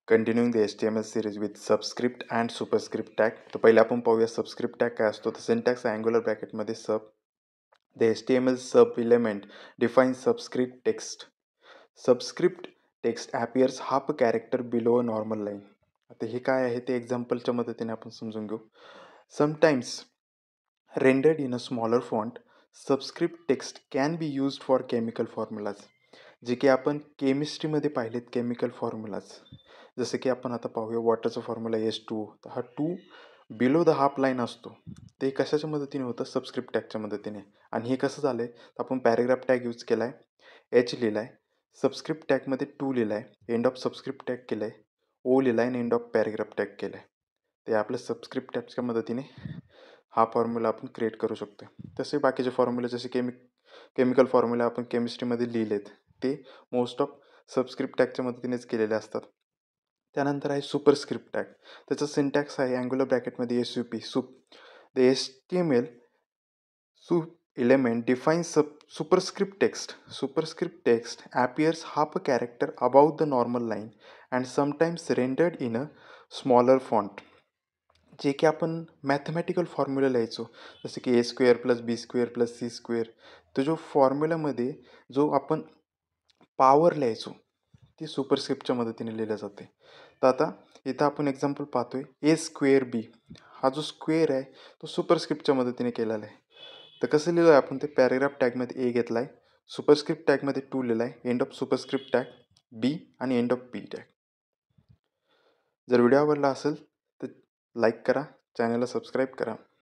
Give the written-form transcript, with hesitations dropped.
Continuing the HTML series with subscript and superscript tag. तर पहिले आपण पाहूया सबस्क्रिप्ट टॅग काय असतो. तर सिंटॅक्स अँग्युलर ब्रॅकेटमध्ये sub the HTML sub element define subscript text. Subscript text appears half character below a normal line. आता हे काय आहे ते एक्झाम्पलच्या मदतीने आपण समजून घेऊ. Sometimes rendered in a smaller font, subscript text can be used for chemical formulas. जे की आपण केमिस्ट्रीमध्ये पाहिलेत केमिकल फॉर्म्युलाज. जसं की आपण आता पाहूया वॉटरचा फॉर्म्युला H2O. तर हा 2 बिलो द हाफ लाईन असतो. ते कशाच्या मदतीने होतं? सबस्क्रिप्ट टॅगच्या मदतीने. आणि हे कसं झालंय? तर आपण पॅरेग्राफ टॅग यूज केलाय, H लिहिलाय, सबस्क्रिप्ट टॅगमध्ये 2 लिहिलाय, एंड ऑफ सबस्क्रिप्ट टॅग केलंय, O लिहिलाय आणि एंड ऑफ पॅरेग्राफ टॅग केलाय. ते आपल्या सबस्क्रिप्ट टॅगच्या मदतीने हा फॉर्म्युला आपण क्रिएट करू शकतो. तसे बाकीचे फॉर्म्युले जसे केमिकल फॉर्म्युला आपण केमिस्ट्रीमध्ये लिहिलेत ते मोस्ट ऑफ सबस्क्रिप्ट टॅगच्या मदतीनेच केलेले असतात. त्यानंतर आहे सुपरस्क्रिप्ट टॅग. त्याचा सिंटॅक्स आहे अँग्युलर ब्रॅकेटमध्ये SUP sup. The HTML sup element defines superscript text. Superscript text appears half a character above the normal line and sometimes rendered in a smaller font. जे की आपण मॅथमॅटिकल फॉर्म्युला लिहायचो जसं की A² + B² + C². तो जो फॉर्म्युलामध्ये जो आपण पॉवर लिहायचो ती सुपरस्क्रिप्टच्या मदतीने लिहिलं जाते. तर आता इथं आपण एक्झाम्पल पाहतोय A²B. हा जो स्क्वेअर आहे तो सुपरस्क्रिप्टच्या मदतीने केलेला आहे. तर कसं लिहिलं आहे आपण ते पॅरेग्राफ टॅगमध्ये A घेतला आहे, सुपरस्क्रिप्ट टॅगमध्ये 2 लिहिला आहे, end of superscript tag B आणि एंड ऑफ B टॅग. जर व्हिडिओ आवडला असेल तर लाईक करा, चॅनलला सबस्क्राईब करा.